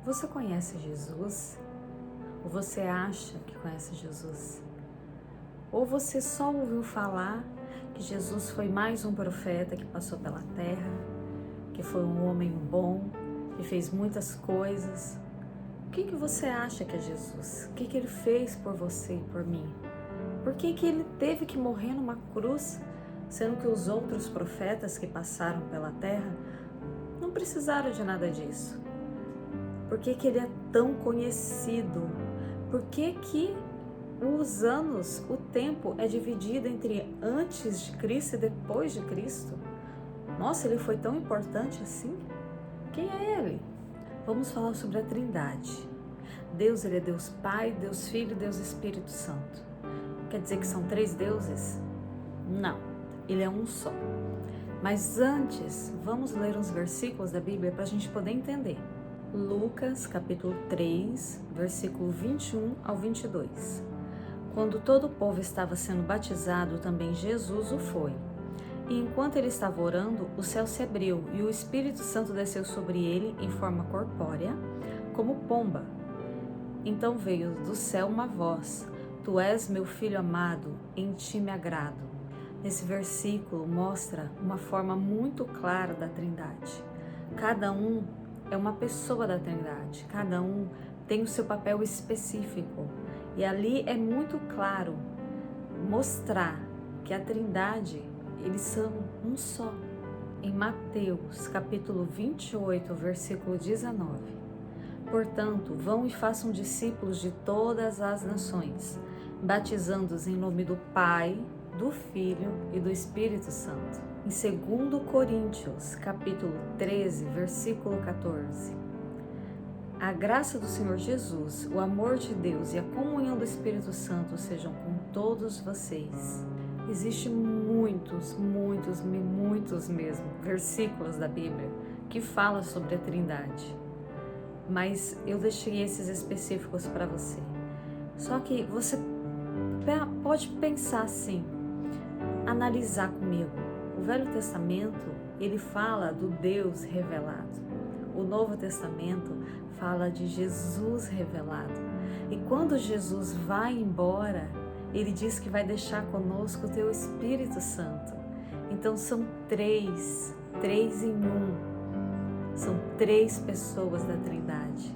Você conhece Jesus? Ou você acha que conhece Jesus? Ou você só ouviu falar que Jesus foi mais um profeta que passou pela terra, que foi um homem bom, que fez muitas coisas? O que você acha que é Jesus? O que ele fez por você e por mim? Por que ele teve que morrer numa cruz, sendo que os outros profetas que passaram pela terra não precisaram de nada disso? Por que ele é tão conhecido? Por que os anos, o tempo é dividido entre antes de Cristo e depois de Cristo? Nossa, ele foi tão importante assim? Quem é ele? Vamos falar sobre a Trindade. Deus, ele é Deus Pai, Deus Filho e Deus Espírito Santo. Quer dizer que são 3 deuses? Não, ele é um só. Mas antes, vamos ler uns versículos da Bíblia para a gente poder entender. Lucas, capítulo 3, versículo 21 ao 22. Quando todo o povo estava sendo batizado, também Jesus o foi. E enquanto ele estava orando, o céu se abriu e o Espírito Santo desceu sobre ele em forma corpórea, como pomba. Então veio do céu uma voz: Tu és meu filho amado, em ti me agrado. Nesse versículo mostra uma forma muito clara da Trindade. Cada um é uma pessoa da Trindade, cada um tem o seu papel específico. E ali é muito claro mostrar que a Trindade, eles são um só. Em Mateus, capítulo 28, versículo 19. Portanto, vão e façam discípulos de todas as nações, batizando-os em nome do Pai, do Filho e do Espírito Santo. Em 2 Coríntios, capítulo 13, versículo 14. A graça do Senhor Jesus, o amor de Deus e a comunhão do Espírito Santo sejam com todos vocês. Existem muitos mesmo versículos da Bíblia que falam sobre a Trindade. Mas eu deixei esses específicos para você. Só que você pode pensar assim, analisar comigo. O Velho Testamento, ele fala do Deus revelado. O Novo Testamento fala de Jesus revelado. E quando Jesus vai embora, ele diz que vai deixar conosco o teu Espírito Santo. Então são três em um. São 3 pessoas da Trindade.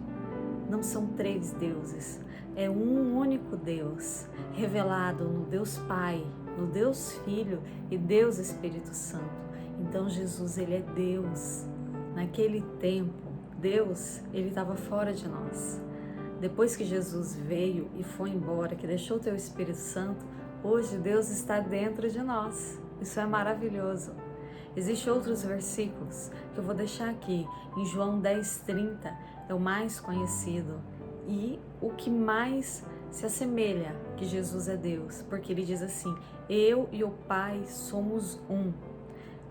Não são 3 deuses. É um único Deus, revelado no Deus Pai, no Deus Filho e Deus Espírito Santo. Então Jesus, ele é Deus. Naquele tempo, Deus, ele estava fora de nós. Depois que Jesus veio e foi embora, que deixou o teu Espírito Santo, hoje Deus está dentro de nós. Isso é maravilhoso. Existem outros versículos que eu vou deixar aqui. Em João 10:30 é o mais conhecido e o que mais se assemelha que Jesus é Deus, porque ele diz assim: eu e o Pai somos um.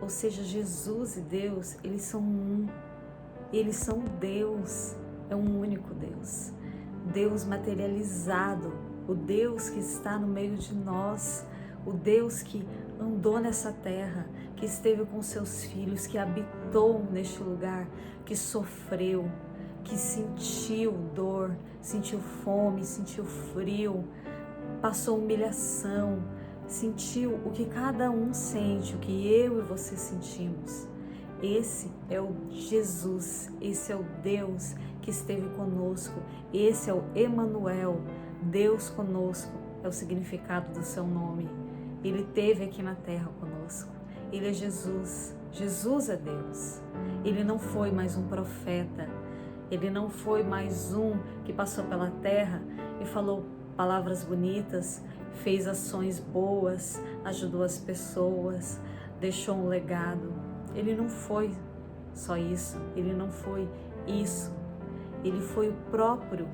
Ou seja, Jesus e Deus, eles são um. Eles são Deus, é um único Deus. Deus materializado, o Deus que está no meio de nós, o Deus que andou nessa terra, que esteve com seus filhos, que habitou neste lugar, que sofreu, que sentiu dor, sentiu fome, sentiu frio, passou humilhação, sentiu o que cada um sente, o que eu e você sentimos. Esse é o Jesus, esse é o Deus que esteve conosco, esse é o Emanuel, Deus conosco, é o significado do seu nome. Ele esteve aqui na terra conosco, ele é Jesus, Jesus é Deus. Ele não foi mais um profeta, ele não foi mais um que passou pela terra e falou palavras bonitas, fez ações boas, ajudou as pessoas, deixou um legado. Ele não foi só isso, ele não foi isso. Ele foi o próprio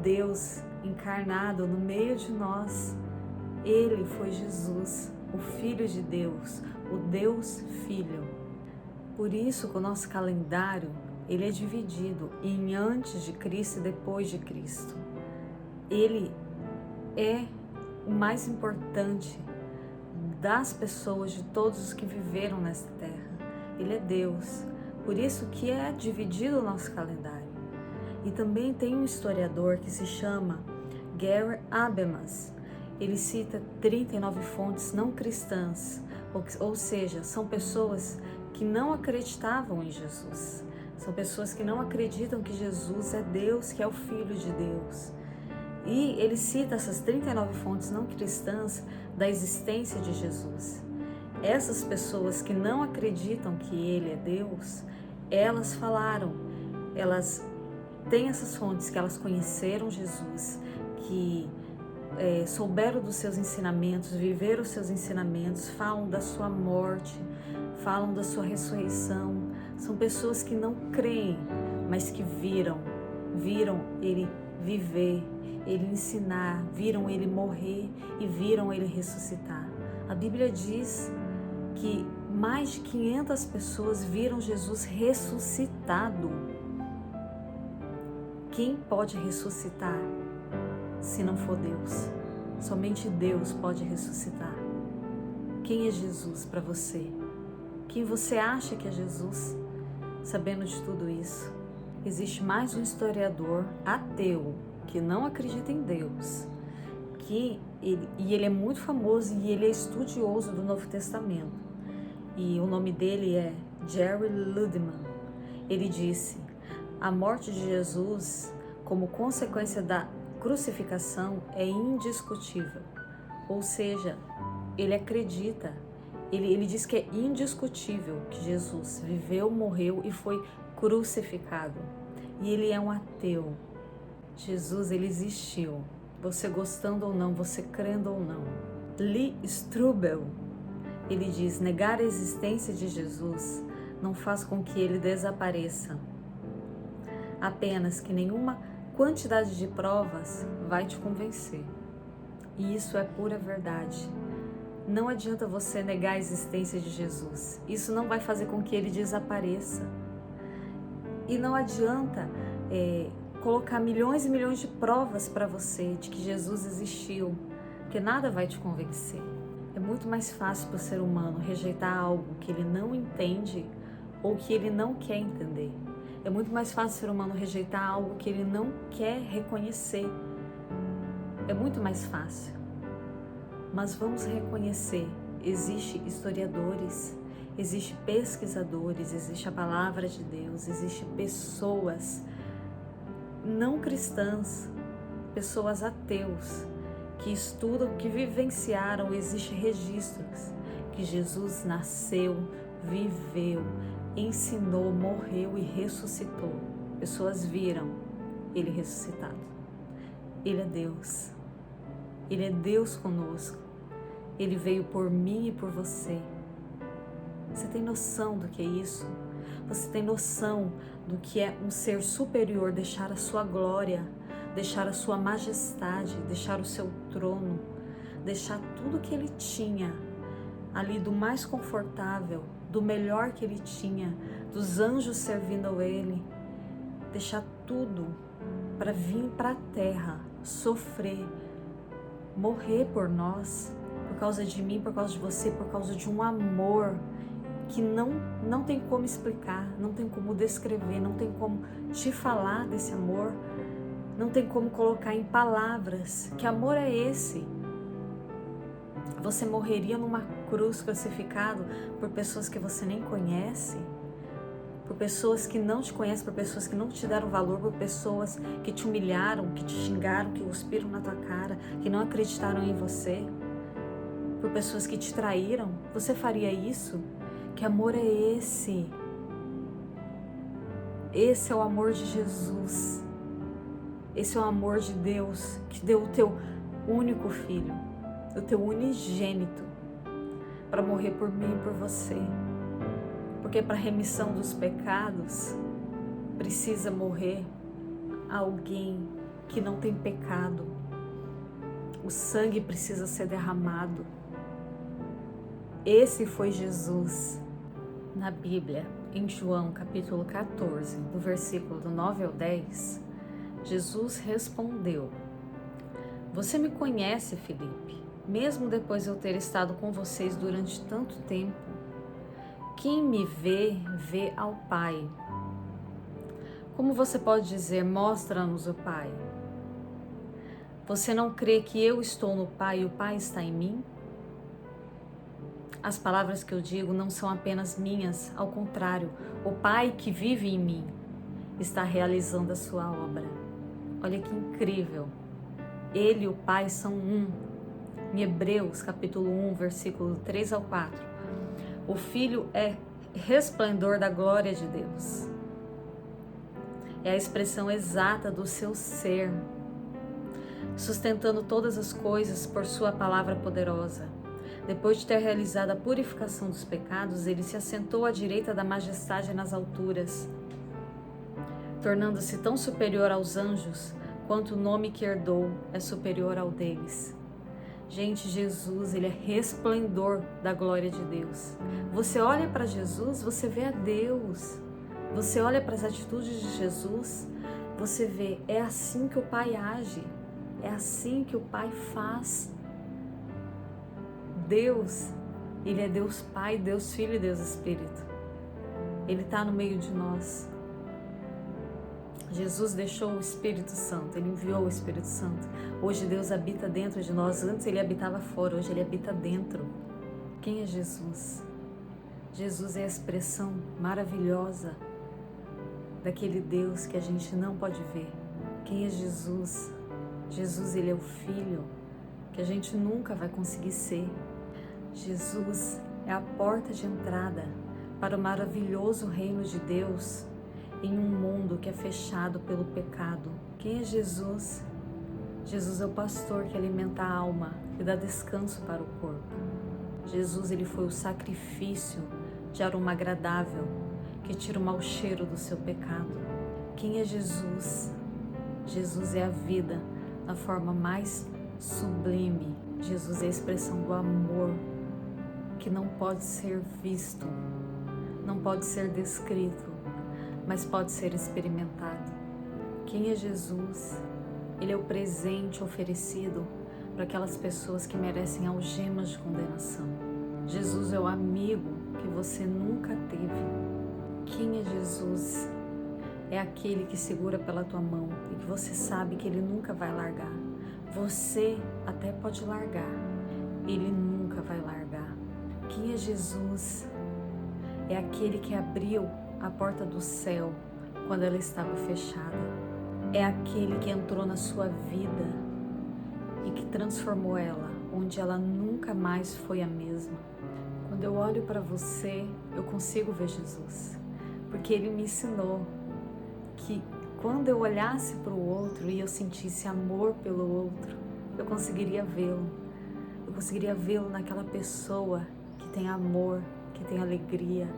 Deus encarnado no meio de nós. Ele foi Jesus, o Filho de Deus, o Deus Filho. Por isso que o nosso calendário, ele é dividido em antes de Cristo e depois de Cristo. Ele é o mais importante das pessoas, de todos os que viveram nesta terra. Ele é Deus. Por isso que é dividido o nosso calendário. E também tem um historiador que se chama Gary Habermas. Ele cita 39 fontes não cristãs, ou seja, são pessoas que não acreditavam em Jesus. São pessoas que não acreditam que Jesus é Deus, que é o Filho de Deus. E ele cita essas 39 fontes não cristãs da existência de Jesus. Essas pessoas que não acreditam que Ele é Deus, elas falaram, elas têm essas fontes que elas conheceram Jesus, que souberam dos seus ensinamentos, viveram os seus ensinamentos, falam da sua morte, falam da sua ressurreição. São pessoas que não creem, mas que viram Ele viver, Ele ensinar, viram Ele morrer e viram Ele ressuscitar. A Bíblia diz que mais de 500 pessoas viram Jesus ressuscitado. Quem pode ressuscitar se não for Deus? Somente Deus pode ressuscitar. Quem é Jesus para você? Quem você acha que é Jesus? Sabendo de tudo isso, existe mais um historiador ateu que não acredita em Deus, e ele é muito famoso e ele é estudioso do Novo Testamento. E o nome dele é Jerry Ludman. Ele disse: a morte de Jesus, como consequência da crucificação, é indiscutível. Ou seja, ele acredita, ele diz que é indiscutível que Jesus viveu, morreu e foi crucificado. E ele é um ateu. Jesus, ele existiu. Você gostando ou não, você crendo ou não. Lee Strobel, ele diz: negar a existência de Jesus não faz com que ele desapareça. Apenas que nenhuma quantidade de provas vai te convencer. E isso é pura verdade. Não adianta você negar a existência de Jesus. Isso não vai fazer com que ele desapareça. E não adianta colocar milhões e milhões de provas para você de que Jesus existiu, porque nada vai te convencer. É muito mais fácil para o ser humano rejeitar algo que ele não entende ou que ele não quer entender. É muito mais fácil o ser humano rejeitar algo que ele não quer reconhecer. É muito mais fácil. Mas vamos reconhecer, existem historiadores, existem pesquisadores, existe a palavra de Deus, existem pessoas não cristãs, pessoas ateus, que estudam, que vivenciaram, existem registros que Jesus nasceu, viveu, ensinou, morreu e ressuscitou. Pessoas viram Ele ressuscitado. Ele é Deus. Ele é Deus conosco. Ele veio por mim e por você. Você tem noção do que é isso? Você tem noção do que é um ser superior deixar a sua glória, deixar a sua majestade, deixar o seu trono, deixar tudo que ele tinha ali, do mais confortável, do melhor que ele tinha, dos anjos servindo a ele, deixar tudo para vir para a terra, sofrer, morrer por nós, por causa de mim, por causa de você, por causa de um amor que não tem como explicar, não tem como descrever, não tem como te falar desse amor, não tem como colocar em palavras. Que amor é esse? Você morreria numa cruz crucificado por pessoas que você nem conhece, por pessoas que não te conhecem, por pessoas que não te deram valor, por pessoas que te humilharam, que te xingaram, que cuspiram na tua cara, que não acreditaram em você, por pessoas que te traíram. Você faria isso? Que amor é esse? Esse é o amor de Jesus. Esse é o amor de Deus, que deu o teu único filho, o teu unigênito, para morrer por mim e por você. Porque para a remissão dos pecados, precisa morrer alguém que não tem pecado. O sangue precisa ser derramado. Esse foi Jesus. Na Bíblia, em João capítulo 14, do versículo do 9 ao 10, Jesus respondeu: você me conhece, Felipe, mesmo depois de eu ter estado com vocês durante tanto tempo. Quem me vê, vê ao Pai. Como você pode dizer, mostra-nos o Pai? Você não crê que eu estou no Pai e o Pai está em mim? As palavras que eu digo não são apenas minhas, ao contrário, o Pai que vive em mim está realizando a sua obra. Olha que incrível! Ele e o Pai são um. Em Hebreus, capítulo 1, versículo 3 ao 4, o Filho é resplendor da glória de Deus. É a expressão exata do seu ser, sustentando todas as coisas por sua palavra poderosa. Depois de ter realizado a purificação dos pecados, ele se assentou à direita da majestade nas alturas, tornando-se tão superior aos anjos, quanto o nome que herdou é superior ao deles. Gente, Jesus, ele é resplendor da glória de Deus. Você olha para Jesus, você vê a Deus. Você olha para as atitudes de Jesus, você vê, é assim que o Pai age, é assim que o Pai faz. Deus, ele é Deus Pai, Deus Filho e Deus Espírito. Ele está no meio de nós. Jesus deixou o Espírito Santo, ele enviou o Espírito Santo. Hoje Deus habita dentro de nós, antes ele habitava fora, hoje ele habita dentro. Quem é Jesus? Jesus é a expressão maravilhosa daquele Deus que a gente não pode ver. Quem é Jesus? Jesus, ele é o Filho que a gente nunca vai conseguir ser. Jesus é a porta de entrada para o maravilhoso reino de Deus em um mundo que é fechado pelo pecado. Quem é Jesus? Jesus é o pastor que alimenta a alma e dá descanso para o corpo. Jesus, ele foi o sacrifício de aroma agradável que tira o mau cheiro do seu pecado. Quem é Jesus? Jesus é a vida na forma mais sublime. Jesus é a expressão do amor que não pode ser visto, não pode ser descrito, mas pode ser experimentado. Quem é Jesus? Ele é o presente oferecido para aquelas pessoas que merecem algemas de condenação. Jesus é o amigo que você nunca teve. Quem é Jesus? É aquele que segura pela tua mão e que você sabe que ele nunca vai largar. Você até pode largar, ele nunca vai largar. Quem é Jesus? É aquele que abriu a porta do céu quando ela estava fechada. É aquele que entrou na sua vida e que transformou ela, onde ela nunca mais foi a mesma. Quando eu olho para você, eu consigo ver Jesus, porque ele me ensinou que quando eu olhasse para o outro e eu sentisse amor pelo outro, eu conseguiria vê-lo. Eu conseguiria vê-lo naquela pessoa que tem amor, que tem alegria,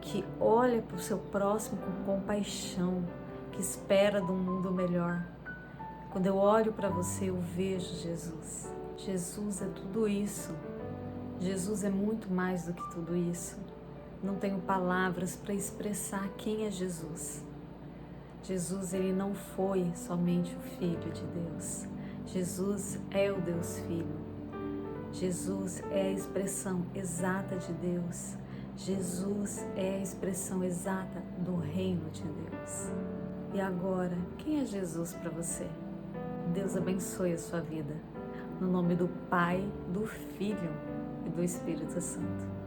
que olha para o seu próximo com compaixão, que espera de um mundo melhor. Quando eu olho para você, eu vejo Jesus. Jesus é tudo isso. Jesus é muito mais do que tudo isso. Não tenho palavras para expressar quem é Jesus. Jesus, ele não foi somente o Filho de Deus. Jesus é o Deus Filho. Jesus é a expressão exata de Deus. Jesus é a expressão exata do reino de Deus. E agora, quem é Jesus para você? Deus abençoe a sua vida. No nome do Pai, do Filho e do Espírito Santo.